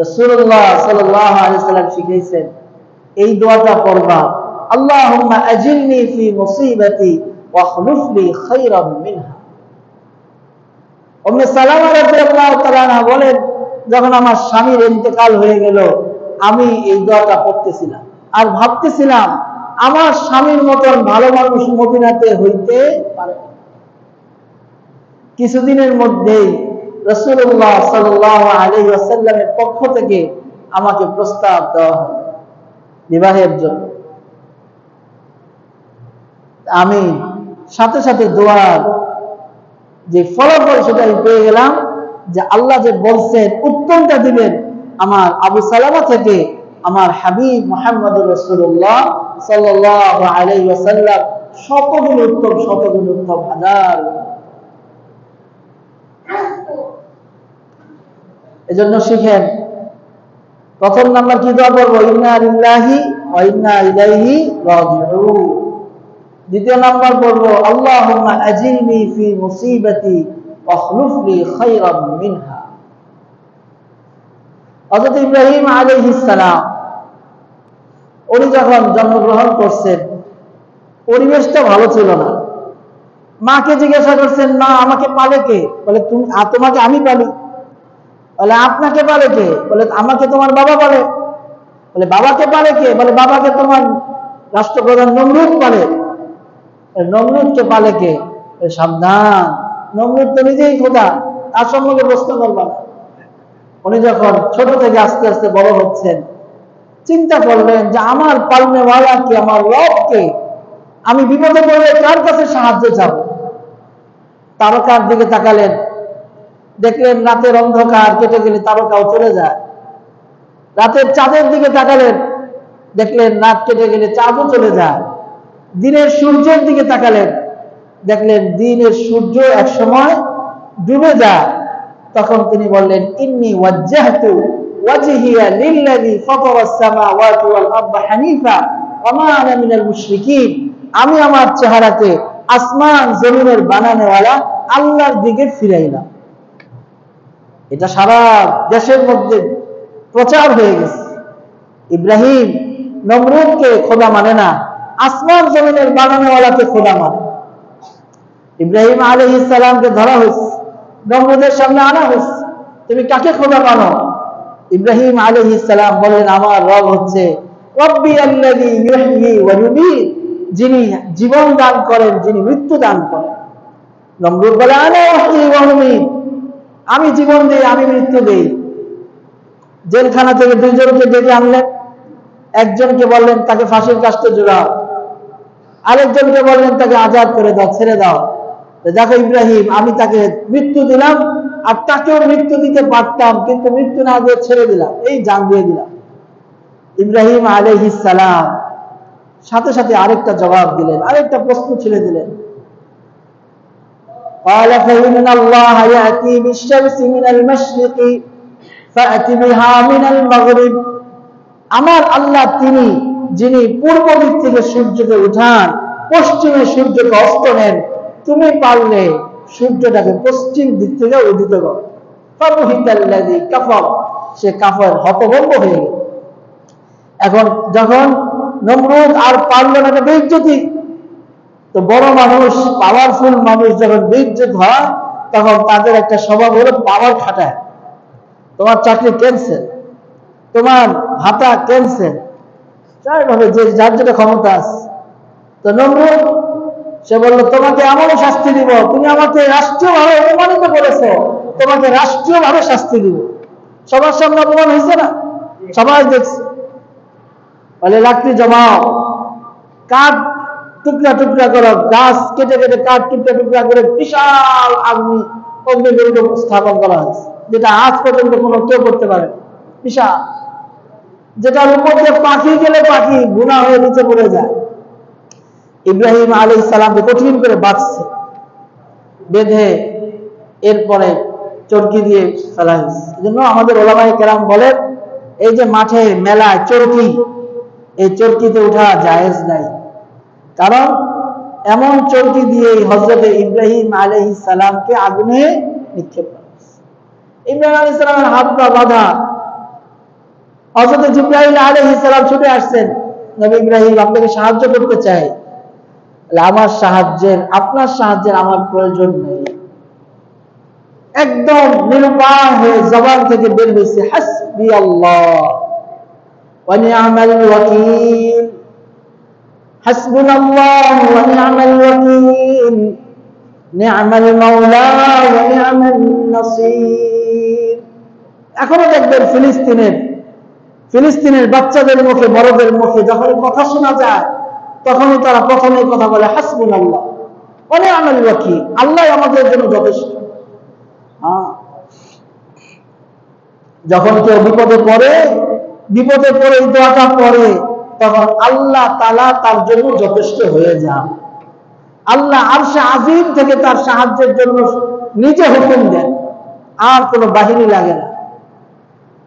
রাসূলুল্লাহ সাল্লাল্লাহু আলাইহি সাল্লাম শিখাইছেন, এই দোয়াটা পড়বা, আল্লাহুম্মা আজিরনি ফি মুসিবাতি ওয়া খুলুফ লি খায়রাম মিনহা। উম্মে সালামা রাদিয়াল্লাহু তাআলা আনহা বলেন, যখন আমার স্বামীর ইন্তেকাল হয়ে গেল, আমি এই দোয়াটা পড়তেছিলাম আর ভাবতেছিলাম আমার স্বামীর মতন ভালো মানুষ মদিনাতে হইতে পারে। কিছুদিনের মধ্যেই রাসূলুল্লাহ সাল্লাল্লাহু আলাইহি ওয়াসাল্লামের পক্ষ থেকে আমাকে প্রস্তাব দেওয়া হলো বিবাহের জন্য। আমি সাথে সাথে দোয়ার যে ফলাফল সেটা পেয়ে গেলাম, যে আল্লাহ যে বলছেন উত্তমটা দিবেন আমার আবু সালামা থেকে আমার হাবিব মুহাম্মদুর রাসূলুল্লাহ সাল্লাল্লাহু আলাইহি ওয়াসাল্লাম শতগুণ উত্তম, শতগুণ উত্তম, হাজার। এজন্য শিখেন, প্রথম নাম্বার কি দোয়া করব? ইন্না লিল্লাহি ওয়া ইন্না ইলাইহি রাজিউন। দ্বিতীয় নাম্বার বলব আল্লাহুম্মা আজিরনি ফি মুসিবাতি ওয়া খুলুফ লি খায়রাম মিনহা। হযরত ইব্রাহিম আলাইহিস সালাম উনি যখন জন্মগ্রহণ করছেন, পরিবেশটা ভালো ছিল না। মাকে জিজ্ঞাসা করছেন, মা আমাকে পালে কে? বলে তোমাকে আমি পালি। বলে আপনাকে পালে কে? বলে আমাকে তোমার বাবা পালে। বলে বাবাকে পালে কে? বলে বাবাকে তোমার রাষ্ট্রপ্রধান নমরুদ পালে। নমরুদকে পালে কে? সাবধান, নমরুদ তো নিজেই খোদা, তার সম্পর্কে প্রশ্ন করবা না। উনি যখন ছোট থেকে আস্তে আস্তে বড় হচ্ছেন, চিন্তা করলেন যে আমার পালনেওয়ালা কে, আমার রব কে, আমি বিপদে পড়লে কার কাছে সাহায্য চাব? তারকার দিকে তাকালেন, দেখলেন রাতের অন্ধকার কেটে গেলে তারকাও চলে যায়। রাতের চাঁদের দিকে তাকালেন, দেখলেন রাত কেটে গেলে চাঁদও চলে যায়। দিনের সূর্যের দিকে তাকালেন, দেখলেন দিনের সূর্য একসময় ডুবে যায়। তখন তিনি বললেন, ইন্নী ওয়াজ্জাহতু ওয়াজহিয়া লিল্লাযী ফাতারাস সামাওয়াতি ওয়াল আরদা হানিফা ওয়া মা আনা মিনাল মুশরিকিন। আমি আমার চেহারাকে আসমান জমিনের বানানোওয়ালা আল্লাহর দিকে ফিরাইলাম। এটা সারা দেশের মধ্যে প্রচার হয়ে গেছে। ইব্রাহিম নমরুদকে খোদা মানে না, আসমান জমিনের বানানোওয়ালাকে খোদা মানে। ইব্রাহিম আলাইহিস সালামকে ধরা হয়েছে, নমরুদের সামনে আনা হয়েছে। তুমি কাকে খোদা মানো? ইব্রাহিম আলাইহিস সালাম বললেন, আমার রব হচ্ছে রব্বি আল্লাযী ইউহয়ী ওয়া ইউমীত, যিনি জীবন দান করেন, যিনি মৃত্যু দান করেন। নমরুদ বলে, আনা উহয়ী ওয়া উমীত, আমি জীবন দেই, আমি মৃত্যু দেই। জেলখানা থেকে দুইজনকে ডেকে আনলেন, একজনকে বললেন তাকে ফাঁসির কাস্টে ঝুলাও, আরেকজনকে বললেন তাকে আজাদ করে দাও, ছেড়ে দাও। দেখো ইব্রাহিম, আমি তাকে মৃত্যু দিলাম, আর তাকেও মৃত্যু দিতে পারতাম, কিন্তু মৃত্যু না দিয়ে ছেড়ে দিলাম, এই জান দিয়ে দিলাম। ইব্রাহিম আলাইহিস সালাম সাথে সাথে আরেকটা জবাব দিলেন, আরেকটা প্রশ্ন ছেড়ে দিলেন। قال فإن الله يأتي بالشمس من المشرق فأت بها من المغرب, আমার আল্লাহ তিনি যিনি পূর্ব দিক থেকে সূর্যকে উঠান, পশ্চিমে সূর্যকে অস্ত নেন, তুমি পারলে সূর্যটাকে পশ্চিম দিক থেকে উদিত করো। ফাবুহিতাল্লাযী কাফার, সে কাফের, হতভম্ব হয়ে গেল। এখন যখন নমরুদ আর পারল না, এটা বেইজ্জতি। তো বড় মানুষ, পাওয়ারফুল মানুষ যখন বেইজ্জত হয়, তখন তাদের একটা স্বভাব হলো পাওয়ার খাটায়। তোমার চাকরি ক্যান্সেল, তোমার ভাতা ক্যান্সেল, ভাবে যে যার যেটা ক্ষমতা আছে। তো নমরুদ সে বলল, তোমাকে এমন শাস্তি দিব, তুমি আমাকে রাষ্ট্রীয়ভাবে অপমানিত করেছো, তোমাকে রাষ্ট্রীয়ভাবে শাস্তি দিব। সবার সামনে অপমান হয়েছে না, সবাই দেখছে। বলে, লাকড়ি জমাও, কাঠ টুকরা টুকরা করো, গাছ কেটে কেটে কাঠ টুকরা টুকরা করে বিশাল অগ্নিকুণ্ড স্থাপন করা হয়েছে, যেটা আজ পর্যন্ত কোনো কেউ করতে পারে, বিশাল, যেটার উপর দিয়ে পাখি গেলে পাখি গুনাহ হয়ে নিচে পড়ে যায়। ইব্রাহিম আলাইহিস সালামকে কঠিন করে বাঁধছে, বেঁধে এরপরে চরকি দিয়ে ফেলা হয়েছে। এজন্য আমাদের ওলামায়ে কেরাম বলেন, এই যে মাঠে মেলায় চরকি, এই চরকিতে ওঠা জায়েজ নাই, কারণ এমন চরকি দিয়ে হযরত ইব্রাহিম আলাইহিস সালামকে আগুনে নিক্ষেপ করা হয়েছে। ইব্রাহিম আলাইহিস সালামের হাত পা বাঁধা, হযরত জিবরাইল আলাইহিস সালাম ছুটে আসছেন, নবী ইব্রাহিম আপনাকে সাহায্য করতে চাই। আমার সাহায্যের, আপনার সাহায্যের আমার প্রয়োজন নেই। একদম নিরুপায় হয়ে জবান থেকে বের হয়েছে, হাসবি আল্লাহ ওয়া নি'মাল ওয়াকিল, হাসবুনাল্লাহু ওয়া নি'মাল ওয়াকিল, নি'মাল মাওলা ওয়া নি'মান নাসীর। এখনো দেখবেন ফিলিস্তিনের বাচ্চাদের মুখে, বড়দের মুখে যখন কথা শোনা যায়, তখনই তারা প্রথমে কথা বলে হাসবুনাল্লাহ ওয়া নি'মাল ওয়াকিল, আল্লাহ আমাদের জন্য যথেষ্ট। যখন কেউ বিপদে পড়ে এই দোয়াটা পড়ে, তখন আল্লাহ তাআলা তার জন্য যথেষ্ট হয়ে যান। আল্লাহ আরশে আজিম থেকে তার সাহায্যের জন্য নিজে হুকুম দেন, আর কোনো বাহিনী লাগে না।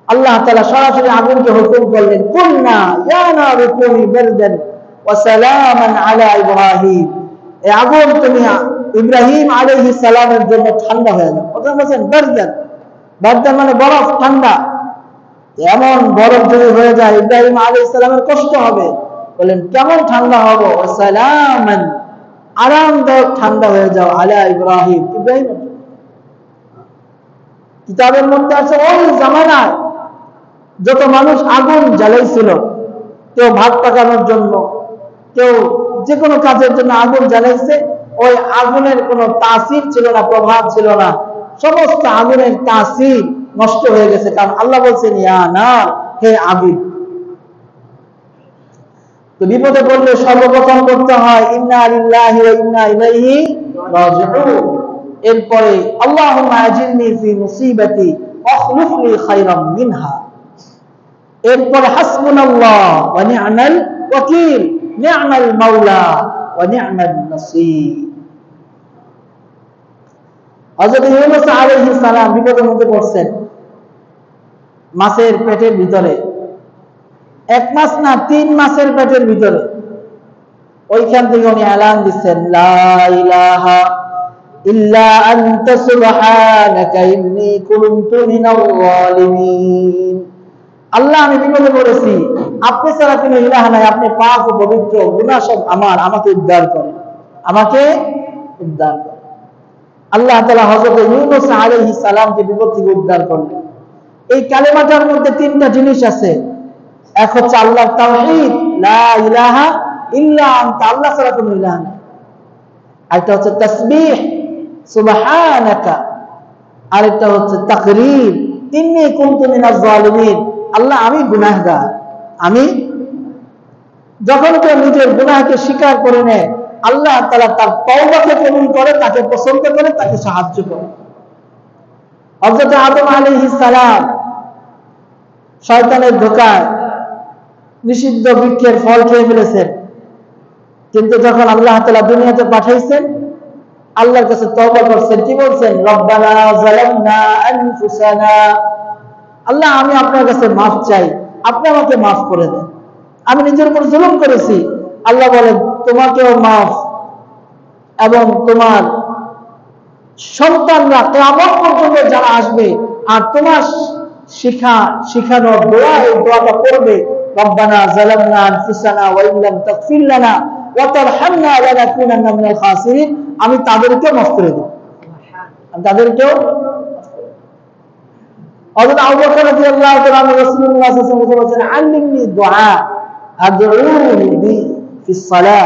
আল্লাহ তাআলা সরাসরি আগুনকে হুকুম করলেন, কুলনা ইয়া নারু কুনি বারদান ওয়া সালামান আলা ইব্রাহিম, এই আগুন তুমি ইব্রাহিম আলাইহিস সালামের জন্য ঠান্ডা হয়ে যাও। কথা বলেন বারদান, বারদান মানে বরফ, ঠান্ডা। এমন বরফ যদি হয়ে যায় ইব্রাহিম আলাইহিস সালামের কষ্ট হবে। বলেন কেমন ঠান্ডা হবে? ওয়া সালামান, আরামদায়ক ঠান্ডা হয়ে যাও, আলা ইব্রাহিম, ইব্রাহিম। কিতাবের মধ্যে আছে ওই জামানায় যত মানুষ আগুন জ্বালাইছিল, কেউ ভাত পাকানোর জন্য, কেউ যে কোনো কাজের জন্য আগুন জ্বালাইছে, ওই আগুনের কোনো তাসির ছিল না, প্রভাব ছিল না, সমস্ত আগুনের তাসির নষ্ট হয়ে গেছে। কারণ আল্লাহ বলছেন, ইয়া নার, হে আগুন। তো বিপদে পড়লে সর্বপ্রথম করতে হয় ইন্না লিল্লাহি ওয়া ইন্না ইলাইহি রাজিউন, এরপরে আল্লাহুম্মা আজিরনি ফি মুসিবাতি ওয়াখলুফ লি খায়রাম মিনহা, এরপরে হাসবুনাল্লাহ ওয়া নি'মাল ওয়াকিল, নি'মাল মাওলা ওয়া নি'মান নাসীর। হযরত ইউনূস আলাইহিস সালাম বিপদের মধ্যে পড়ছেন, মাছের পেটের ভিতরে, 1 মাস না 3 মাসের পেটের ভিতরে। ওইখান থেকে উনি এলান দিচ্ছেন, লা ইলাহা ইল্লা আনতা সুবহানাকা ইন্নী কুনতু মিনাল যালিমিন। আল্লাহ, আমি বিপদে পড়েছি, আপনি ছাড়া কোনো ইলাহ নাই, আপনি পাক ও পবিত্র, গুনাহ সব আমার, আমাকে উদ্ধার করেন, আমাকে উদ্ধার করেন। আল্লাহ তাআলা হযরত ইউনূস আলাইহিস সালামকে বিপদ থেকে উদ্ধার করলেন। এই কালেমাটার মধ্যে তিনটা জিনিস আছে। এক হচ্ছে আল্লাহর তাওহীদ, লা ইলাহা ইল্লা আনতা, আল্লাহ ছাড়া কোনো ইলাহ নেই। আরেকটা হচ্ছে তাসবিহ, সুবহানাকা। আরেকটা হচ্ছে তাকরীর, ইন্নী কুনতু মিনাজ জালিমিন, আল্লাহ আমি গুনাহগার। আমি যখন কেউ নিজের গুনাহকে স্বীকার করে নেয়, আল্লাহ তাআলা তার তওবাকে কবুল করে, তাকে পছন্দ করে, তাকে সাহায্য করে। হযরত আদম আলাইহিস সালাম শয়তানের ধোঁকায় নিষিদ্ধ বৃক্ষের ফল খেয়ে ফেলেছেন, কিন্তু যখন আল্লাহ তাআলা দুনিয়াতে পাঠাইছেন, আল্লাহর কাছে তওবা করছেন। কি বলছেন? রব্বানা যালামনা আনফুসানা, আল্লাহ আমি আপনার কাছে মাফ চাই, আপনি আমাকে মাফ করে দেন, আমি নিজের উপর জুলুম করেছি। আল্লাহ বলেন তোমাকেও মাফ, এবং তোমার সন্তানরা কিয়ামত পর্যন্ত যারা আসবে আর তোমার শিখানো দোয়া, এই দোয়াটা পড়বে, রব্বানা যালামনা আনফুসানা ওয়া ইল্লাম তাগফির লানা ওয়া তারহামনা লানাকুনান্না মিনাল খাসিরিন, আমি তাদেরকেও মাফ করে দেব, আমি তাদেরকেও। হযরত আবু বকর রাদিয়াল্লাহু তাআলা রাসূলুল্লাহ সাল্লাল্লাহু আলাইহি ওয়াসাল্লাম বলেছেন, আল্লিমনি দুআ আদউনি বি ফিস সালাহ,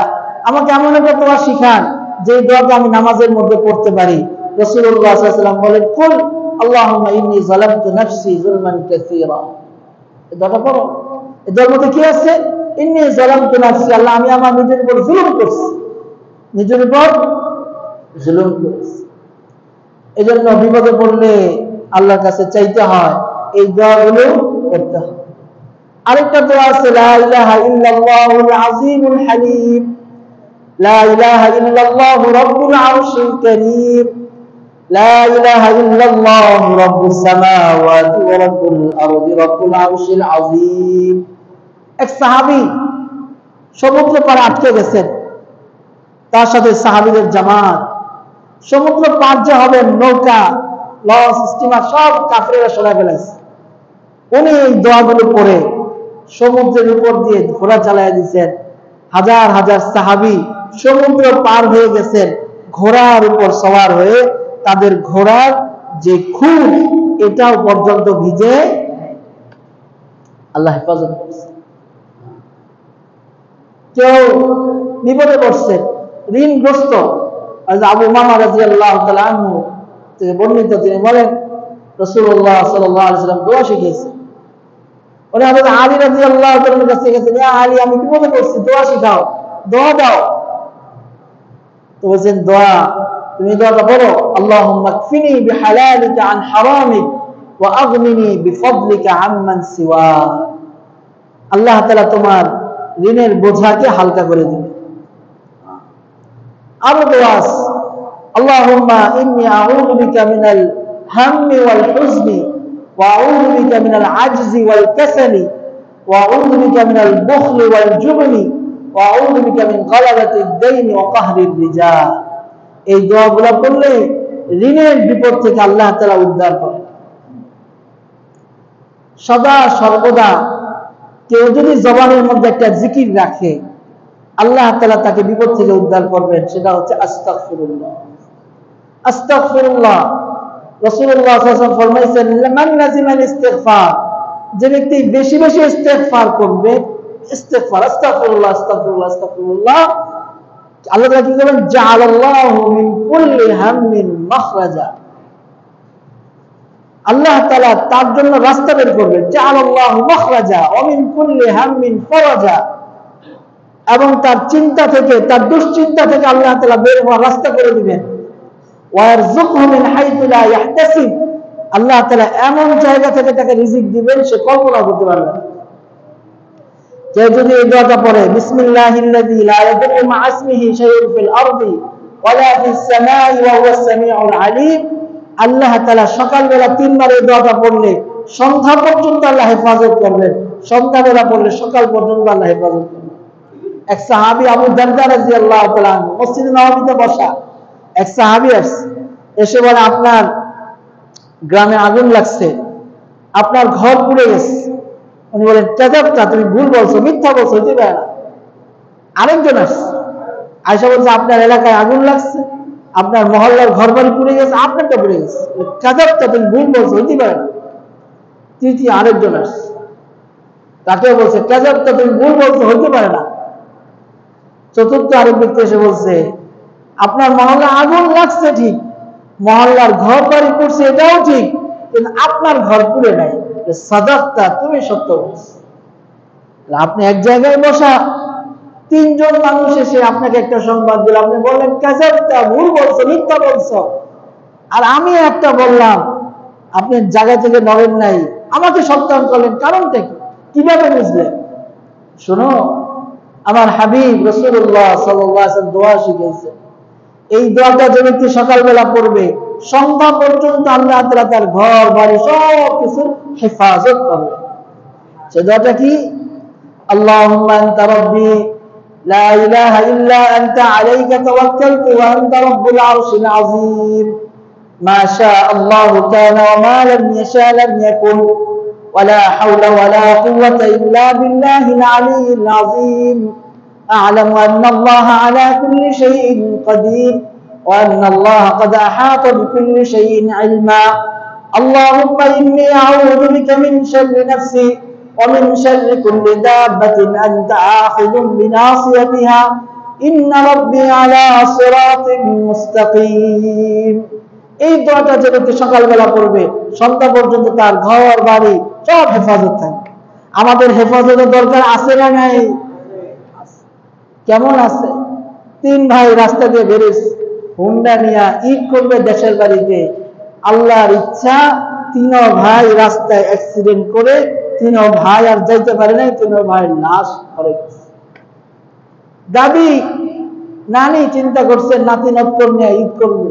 আমাকে এমন একটা দোয়া শিখান যে দোয়াটা আমি নামাজের মধ্যে পড়তে পারি। রাসূলুল্লাহ সাল্লাল্লাহু আলাইহি ওয়াসাল্লাম বলেন, কুল আল্লাহুম্মা ইন্নী যালামতু নাফসি যুলমান কাসীরা। এই দোয়াটা পড়ো। এই দোয়ার মধ্যে কি আছে? ইন্নী যালামতু নাফসি, আল্লাহ আমি আমার নিজের উপর জুলুম করেছি, নিজের উপর জুলুম করেছি। এজন্য বিপদে পড়লে আল্লাহর কাছে চাইতে হয়, এই দোয়াগুলো করতে হয়। আরেকটা দোয়া আছে, লা ইলাহা ইল্লাল্লাহুল আযীমুল হালিম, লা ইলাহা ইল্লাল্লাহু রাব্বুল আরশিল কারীম, লা ইলাহা ইল্লাল্লাহু রাব্বুস সামাওয়াতি ওয়া রাব্বুল আরদি রাব্বুল আরশিল আযীম। এক সাহাবী সমুদ্র পাড়ে আটকে গেছেন, তার সাথে সাহাবীদের জামাত। সমুদ্র পার যে হবে, নৌকা, লঞ্চ, স্টিমার সব কাফেররা সরায় ফেলেছে। উনি এই দোয়াগুলো পড়ে সমুদ্রের উপর দিয়ে ঘোড়া চালায় দিয়েছেন। হাজার হাজার সাহাবী সমুদ্র পার হয়ে গেছেন, ঘোড়ার উপর সওয়ার হয়ে, তাদের ঘোড়ার যে খুর এটাও পর্যন্ত ভিজে, আল্লাহ হেফাজত করছে। কেউ বিপদে পড়ছে, ঋণগ্রস্ত, আবু উমামা রাদিয়াল্লাহু তাআলা আনহু থেকে বর্ণিত, তিনি বলেন রাসূলুল্লাহ সাল্লাল্লাহু আলাইহি ওয়াসাল্লাম দোয়া শিখিয়েছেন। উনি হযরত আলী রাদিয়াল্লাহু তাআলার কাছে গেছেন, ইয়া আলী আমি বিপদে পড়ছি, দোয়া শিখাও, দোয়া দাও। তো বলেন দোয়া, তুমি দোয়াটা পড়ো, আল্লাহুম্মা কফিনি বিহালালিকা আন হারামিক ওয়া আগনিনি বিফদলিকা আম্মান সিওয়া। আল্লাহ তাআলা তোমার ঋণের বোঝাকে হালকা করে দিবেন। আরো দোয়া আছে, আল্লাহুম্মা ইন্নী আউযু বিকা মিনাল হাম্মি ওয়াল হুজনি ওয়া আউযু বিকা মিনাল আজজি ওয়াল কাসালি ওয়া আউযু বিকা মিনাল বুখলি ওয়াল জুবনি ওয়া আউযু বিকা মিন গালাবাতিদ দাইনি ওয়া কাহরির রিজাল। এই দোয়াগুলো পড়লে ঋণের বিপদ থেকে আল্লাহ তাআলা উদ্ধার করেন। সদা সর্বদা কেউ যদি জবানের মধ্যে একটা জিকির রাখে, আল্লাহ তাআলা তাকে বিপদ থেকে উদ্ধার করবেন। সেটা হচ্ছে আস্তাগফিরুল্লাহ, আস্তাগফিরুল্লাহ। রাসূলুল্লাহ সাল্লাল্লাহু আলাইহি ওয়াসাল্লাম ফরমাইছেন, মান লাজিমাল ইস্তিগফার, যে ব্যক্তি বেশি বেশি ইস্তিগফার করবে, ইস্তিগফার, আস্তাগফিরুল্লাহ আস্তাগফিরুল্লাহ আস্তাগফিরুল্লাহ, আল্লাহ তাআলা কি করবেন? জাআলাল্লাহু মিন কুল্লি হাম্মিন মাখরাজা, আল্লাহ তাআলা তার জন্য রাস্তা বের করবেন। জাআলাল্লাহু মাখরাজা ওয়া মিন কুল্লি হাম্মিন ফারাজা, এবং তার চিন্তা থেকে, তার দুশ্চিন্তা থেকে আল্লাহ তাআলা বের হওয়ার রাস্তা করে দিবেন। ওয়া ইয়ারযুকহু মিন হাইতু লা ইয়াহতাসিব, আল্লাহ তাআলা এমন জায়গা থেকে তাকে রিজিক দিবেন সে কল্পনা করতে পারবে না। কেউ যদি এই দোয়াটা পড়ে, বিসমিল্লাহিল্লাযী লা ইয়াদুররু মা ইসমিহি শাইউন ফিল আরদি ওয়া লা ফিস সামাই ওয়া হুয়াস সামিউল আলীম, আল্লাহ তাআলা সকালবেলা 3 বার এই দোয়াটা পড়লে সন্ধ্যা পর্যন্ত আল্লাহ হেফাজত করবেন, সন্ধ্যাবেলা পড়লে সকাল পর্যন্ত আল্লাহ হেফাজত করবেন। এক সাহাবী আবু দারদা রাদিয়াল্লাহু তাআলা আনহু মসজিদে নববীতে বসা, এক সাহাবী এসে বলে, আপনার গ্রামে আগুন লাগছে, আপনার ঘর পুড়ে গেছে। উনি বলেন, কাযাবতা, তুমি ভুল বলছো, মিথ্যা বলছো, হতে পারে না। আরেকজন আসছে, আয়েশা বলছে, আপনার এলাকায় আগুন লাগছে, আপনার মহল্লার ঘর বাড়ি পুড়ে গেছে, আপনারটা পুড়ে গেছে, কাযাবতা, তুমি ভুল বলছো, হইতে পারে না। তৃতীয় আরেকজন আসছে, তাকেও বলছে কাযাবতা, তুমি ভুল বলছো, হইতে পারে না। চতুর্থ আরেক ব্যক্তি এসে বলছে আপনার মহল্লা আগুন লাগছে ঠিক, মহল্লার ঘর বাড়ি পুড়ছে এটাও ঠিক, কিন্তু আপনার ঘর পুড়ে নাই, সাদাক্তা, তুমি সত্য বলছো। আপনি এক জায়গায় বসা, তিনজন মানুষ এসে আপনাকে একটা সংবাদ দিল, আপনি বললেন কাযাবতা, ভুল বলছো, মিথ্যা বলছো। আর আমি একটা বললাম, আপনি জায়গা থেকে নড়েন নাই, আমাকে সত্যায়ন করলেন, কারণটা কি, কিভাবে বুঝলেন? শোনো, আমার হাবিব রাসূলুল্লাহ সাল্লাল্লাহু আলাইহি ওয়াসাল্লাম দোয়া শিখিয়েছে, এই দোয়াটা যে ব্যক্তি সকালবেলা পড়বে, সন্ধ্যা পর্যন্ত আল্লাহ তাআলা তার ঘর বাড়ি সব কিছুর হেফাজত করবে। সে দোয়াটা কি? আল্লাহুম্মা আনতা রাব্বি লা ইলাহা ইল্লা আনতা আলাইকা তাওয়াক্কালতু ওয়া আনতা রাব্বুল আরশিল আযীম মা শাআ আল্লাহু কানা ওয়া মা লাম ইয়াশা লাম ইয়াকুন ওয়া লা হাওলা ওয়া লা কুওয়াতা ইল্লা বিল্লাহিল আলিয়্যিল আযীম أعلم أن الله على كل شيء قدير وأن الله قد أحاط بكل شيء علما اللهم إني أعوذ بك من شر نفسي ومن شر كل دابة أنت آخذ بناصيتها إن ربي على صراط مستقيم। এই দোয়াটা যে ব্যক্তি সকালবেলা পড়বে, সন্ধ্যা পর্যন্ত তার ঘর বাড়ি সব হেফাজত থাকবে। আমাদের হেফাজতের দরকার আছে না নাই? কেমন আছে? তিন ভাই রাস্তা দিয়ে বেরিয়েছে, হুন্ডা নিয়ে ঈদ করবে দেশের বাড়িতে। আল্লাহর ইচ্ছা, তিন ভাই রাস্তায় অ্যাক্সিডেন্ট করে তিন ভাই আর যাইতে পারে নাই, তিন ভাইয়ের লাশ পড়ে গেছে। দাদি নানি চিন্তা করছে নাতি নৎকর নিয়ে ঈদ করবে,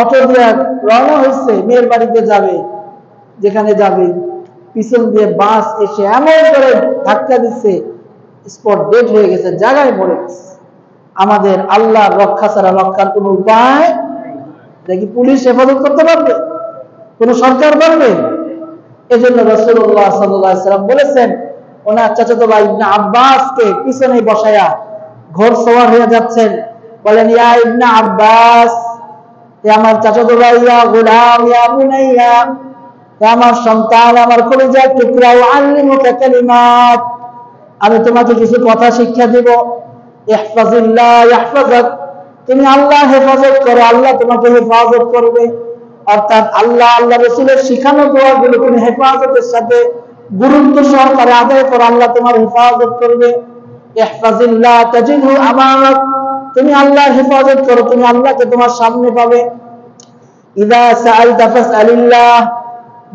অটো দিয়ে রওনা হয়েছে, মেয়ের বাড়িতে যাবে। যেখানে যাবে পিছন দিয়ে বাস এসে এমন করে ধাক্কা দিচ্ছে, স্পট ডেড হয়ে গেছে, জায়গায় পড়ে গেছে। আমাদের আল্লাহর রক্ষা ছাড়া রক্ষার কোন উপায় দেখি, পুলিশ হেফাজত করতে পারবে? কোন সরকার পারবে? এজন্য রাসূলুল্লাহ সাল্লাল্লাহু আলাইহি ওয়াসাল্লাম বলেছেন, ওনার চাচাতো ভাই ইবনে আব্বাসকে পিছনে বসায়া ঘোড়সওয়ার হয়ে যাচ্ছেন, বলেন ইয়া ইবনে আব্বাস, হে আমার চাচাতো ভাই, ইয়া গোলাম, ইয়া বুনাইয়া, হে আমার সন্তান, আমার কলিজার টুকরা, আল্লিমুকা কালিমাত, আমি তোমাকে কিছু কথা শিক্ষা দিব। ইহফাজিল্লাহ ইয়াহফাজাক, তুমি আল্লাহ হেফাজত করো, আল্লাহ তোমাকে হেফাজত করবে। অর্থাৎ আল্লাহ, আল্লাহ রাসূলের শিখানো দোয়াগুলো তুমি হেফাজতের সাথে গুরুত্ব সহকারে আদায় করো, আল্লাহ তোমার হেফাজত করবে। ইহফাজিল্লাহ তাজিদহু আমামাক, তুমি আল্লাহর হেফাজত করো, তুমি আল্লাহকে তোমার সামনে পাবে। ইযা সাআলতা ফাসআলিল্লাহ,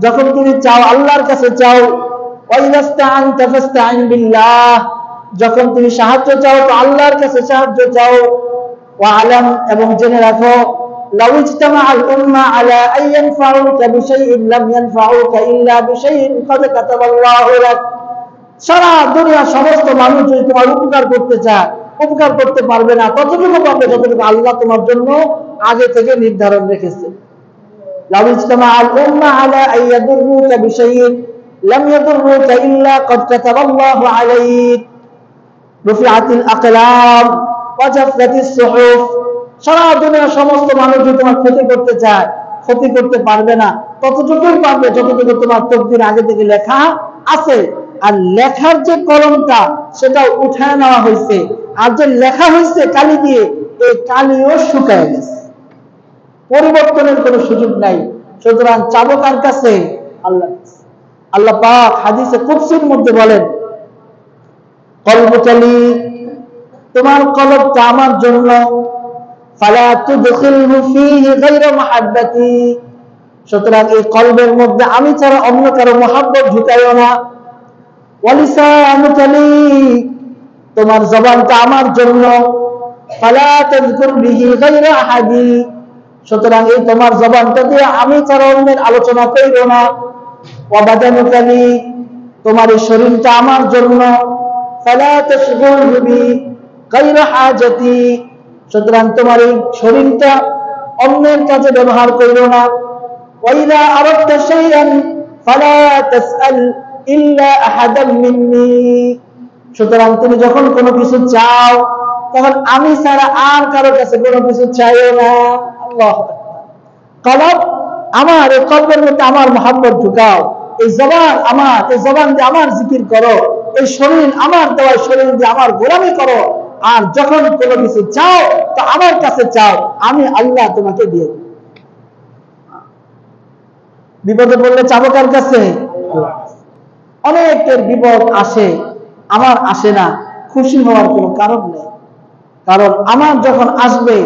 যখন তুমি চাও আল্লাহর কাছে চাও। ওয়া ইযা ইসতাআনতা ফাসতাইন বিল্লাহ, যখন তুমি সাহায্য চাও তো আল্লাহর কাছে সাহায্য চাও। ওয়া আলাম, এবং জেনে রাখো, লাউ ইজতামাআল উম্মাহ আলা আন ইয়ানফাউকা বিশাইইন লাম ইয়ানফাউকা ইল্লা বিশাইইন ক্বাদ কাতাবাল্লাহু লাক, সারা দুনিয়ার সমস্ত মানুষ যদি তোমার উপকার করতে চায়, উপকার করতে পারবে না, ততটুকু পারবে যতটুকু আল্লাহ তোমার জন্য আগে থেকে নির্ধারণ রেখেছে। লাউ ইজতামাআল উম্মাহ আলা আন ইয়াদুররুকা বিশাইইন লাম ইয়াদুররুকা ইল্লা ক্বাদ কাতাবাল্লাহু আলাইক, রুফিআতিল আকলাম ওয়া জাফাতিস সুহুফ, সারা দুনিয়ার সমস্ত মানুষ যদি তোমার ক্ষতি করতে চায়, ক্ষতি করতে পারবে না, ততটুকুই পারবে যতটুকু তোমার তকদির আগে থেকে লেখা আছে। আর লেখার যে কলমটা সেটা উঠায় নেওয়া হয়েছে, আর যে লেখা হয়েছে কালি দিয়ে, এই কালিও শুকায় গেছে, পরিবর্তনের কোনো সুযোগ নাই। সুতরাং চাবো কার কাছে? আল্লাহ। আল্লাহ পাক হাদিসে কুদসির মধ্যে বলেন, কলবুকালি, তোমার কলবটা আমার জন্য, ফালা তুদখিলহু ফীহি গায়রা মুহাব্বতি, সুতরাং এই কলবের মধ্যে আমি ছাড়া অন্য কারো মহব্বত ঢুকাইও না। ওয়ালিসানুকালি, তোমার জবানটা আমার জন্য, ফালা তাযকুর বিহি গায়রা আহাদি, সুতরাং এই তোমার জবানটা দিয়ে আমি ছাড়া অন্যের আলোচনা কইরো না। ওয়াবাদানুকালি, তোমার এই শরীরটা আমার জন্য, ফালা তাশগুলহু বি গায়রা হাজাতি, সুতরাং তোমার এই শরীরটা অন্যের কাজে ব্যবহার কইরো না। ওয়াইদা আরাদতা শাইআন ফালা তাসআল ইল্লা আহাদাম মিন্নি, সুতরাং তুমি যখন কোনো কিছু চাও তখন আমি ছাড়া আর কারো কাছে কোনো কিছু চাইও না। আল্লাহ কলব আমার, এই কলবের মধ্যে আমার মহব্বত ঢুকাও, এই জবান আমার, এই জবান দিয়ে আমার জিকির করো, এই শরীর আমার দেওয়া শরীর দিয়ে আমার গোলামি করো। আর যখন কোনো কিছু চাও তো আমার কাছে চাও, আমি আল্লাহ তোমাকে দিয়ে দেব। বিপদে পড়লে চাবো কার কাছে? অনেকের বিপদ আসে, আমার আসে না, খুশি হওয়ার কোনো কারণ নেই। কারণ আমার যখন আসবে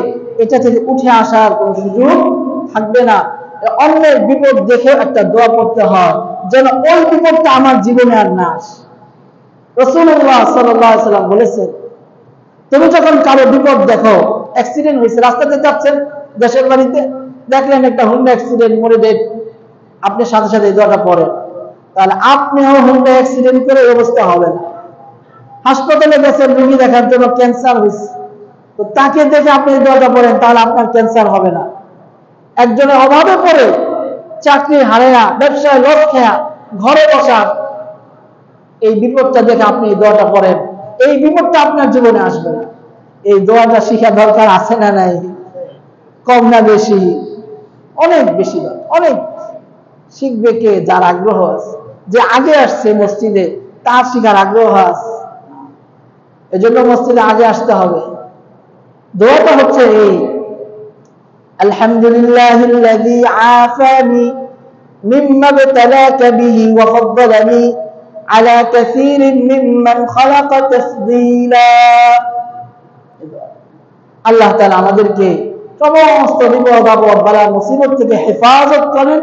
এটা থেকে উঠে আসার কোনো সুযোগ থাকবে না। অন্যের বিপদ দেখে একটা দোয়া করতে হয় যেন ওই বিপদটা আমার জীবনে আর না আসে। রাসূলুল্লাহ সাল্লাল্লাহু আলাইহি ওয়াসাল্লাম বলেছেন, তুমি যখন কারো বিপদ দেখো, অ্যাক্সিডেন্ট হয়েছে, রাস্তাতে যাচ্ছেন দেশের বাড়িতে, দেখলেন একটা হুন্ডা অ্যাক্সিডেন্ট, মরে ডেড, আপনি সাথে সাথে এই দোয়াটা পড়েন, তাহলে আপনিও হুন্ডা অ্যাক্সিডেন্ট করে এই অবস্থা হবে না। হাসপাতালে গেছেন রোগী দেখার জন্য, ক্যান্সার হয়েছে, তো তাকে দেখে আপনি এই দোয়াটা পড়েন, তাহলে আপনার ক্যান্সার হবে না। একজনের অভাবে পড়ে চাকরি হারায়া, ব্যবসায় লস খেয়া ঘরে বসা, এই বিপদটা দেখে আপনি এই দোয়াটা পড়েন, এই বিপদটা আপনার জীবনে আসবে না। এই দোয়াটা শিখা দরকার আছে না নাই? কম না বেশি? অনেক বেশি দরকার। অনেক শিখবে কে? যার আগ্রহ আছে, যে আগে আসছে মসজিদে তার শিখার আগ্রহ আছে, এজন্য মসজিদে আগে আসতে হবে। দোয়াটা হচ্ছে এই, আলহামদুলিল্লাহিল্লাযী আফানি মিম্মা ইবতালাকা বিহি ওয়া ফাদ্দালানি আলা কাসীরিন মিম্মান খালাকা তাফদীলা। আল্লাহ তাআলা আমাদেরকে সমস্ত বিপদ আপদ বালা মুসিবত থেকে হেফাজত করেন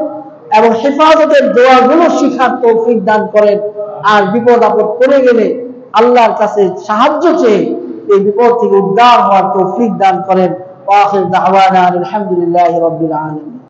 এবং হেফাজতের দোয়াগুলো শিখার তৌফিক দান করেন। আর বিপদ আপদ পড়ে গেলে আল্লাহর কাছে সাহায্য চেয়ে এই বিপদ থেকে উদ্ধার হওয়ার তৌফিক দান করেন। ওয়া আখির দাওয়ানা আলহামদুলিল্লাহি রাব্বিল আলামিন।